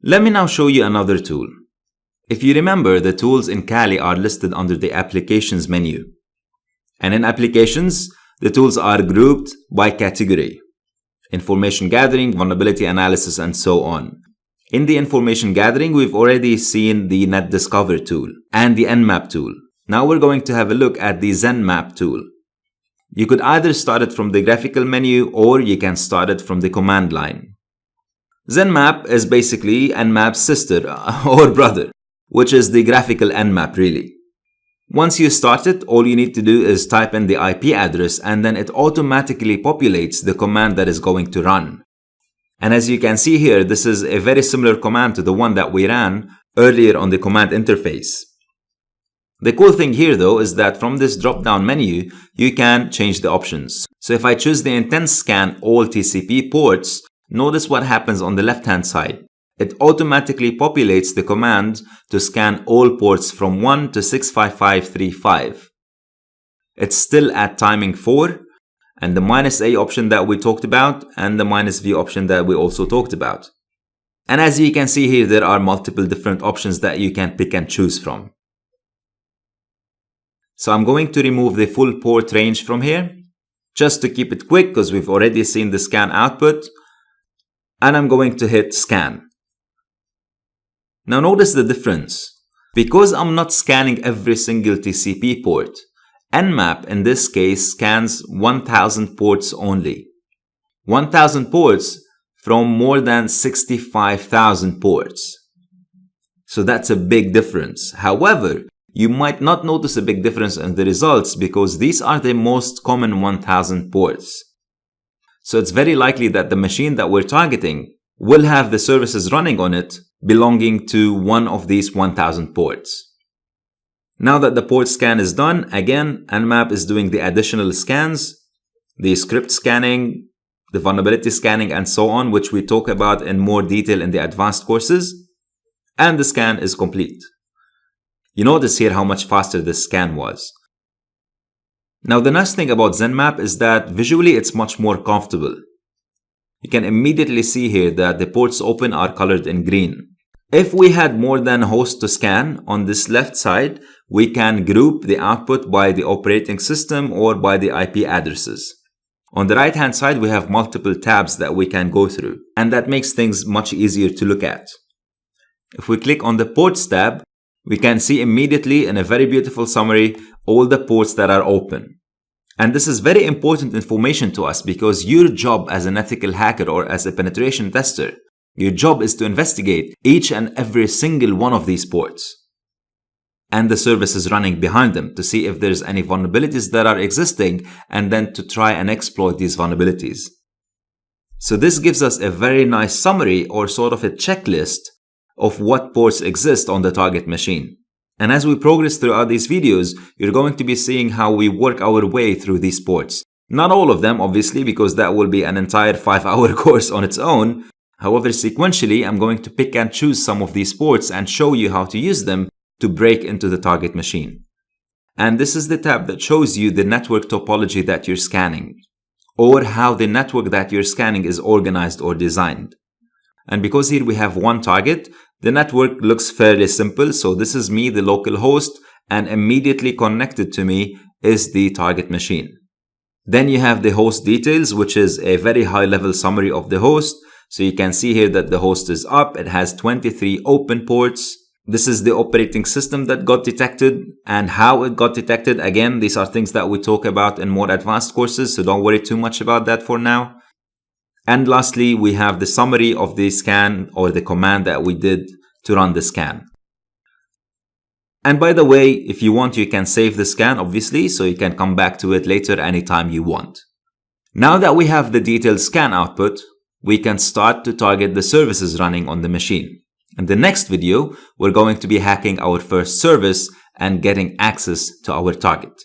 Let me now show you another tool. If you remember, the tools in Kali are listed under the Applications menu. And in Applications, the tools are grouped by category: information gathering, vulnerability analysis, and so on. In the information gathering, we've already seen the NetDiscover tool and the Nmap tool. Now we're going to have a look at the ZenMap tool. You could either start it from the graphical menu or you can start it from the command line. ZenMap is basically Nmap's sister or brother, which is the graphical Nmap really. Once you start it, all you need to do is type in the IP address and then it automatically populates the command that is going to run. And as you can see here, this is a very similar command to the one that we ran earlier on the command interface. The cool thing here though is that from this drop-down menu, you can change the options. So if I choose the intent scan all TCP ports, notice what happens on the left-hand side. It automatically populates the command to scan all ports from 1 to 65535. It's still at timing 4, and the -A option that we talked about, and the -V option that we also talked about. And as you can see here, there are multiple different options that you can pick and choose from. So I'm going to remove the full port range from here, just to keep it quick because we've already seen the scan output. And I'm going to hit scan. Now notice the difference. Because I'm not scanning every single TCP port, Nmap in this case scans 1000 ports only. 1000 ports from more than 65,000 ports. So that's a big difference. However, you might not notice a big difference in the results because these are the most common 1000 ports. So it's very likely that the machine that we're targeting will have the services running on it belonging to one of these 1000 ports. Now that the port scan is done, again, Nmap is doing the additional scans, the script scanning, the vulnerability scanning, and so on, which we talk about in more detail in the advanced courses, and the scan is complete. You notice here how much faster this scan was. Now the nice thing about ZenMap is that visually it's much more comfortable. You can immediately see here that the ports open are colored in green. If we had more than a host to scan, on this left side, we can group the output by the operating system or by the IP addresses. On the right hand side, we have multiple tabs that we can go through, and that makes things much easier to look at. If we click on the ports tab, we can see immediately in a very beautiful summary all the ports that are open. And this is very important information to us because your job as an ethical hacker or as a penetration tester, your job is to investigate each and every single one of these ports and the services running behind them to see if there's any vulnerabilities that are existing and then to try and exploit these vulnerabilities. So this gives us a very nice summary or sort of a checklist of what ports exist on the target machine. And as we progress throughout these videos, you're going to be seeing how we work our way through these ports. Not all of them, obviously, because that will be an entire 5-hour course on its own. However, sequentially, I'm going to pick and choose some of these ports and show you how to use them to break into the target machine. And this is the tab that shows you the network topology that you're scanning, or how the network that you're scanning is organized or designed. And because here we have one target, the network looks fairly simple. So this is me, the local host, and immediately connected to me is the target machine. Then you have the host details, which is a very high level summary of the host. So you can see here that the host is up. It has 23 open ports. This is the operating system that got detected and how it got detected. Again, these are things that we talk about in more advanced courses, so don't worry too much about that for now. And lastly, we have the summary of the scan or the command that we did to run the scan. And by the way, if you want, you can save the scan, obviously, so you can come back to it later anytime you want. Now that we have the detailed scan output, we can start to target the services running on the machine. In the next video, we're going to be hacking our first service and getting access to our target.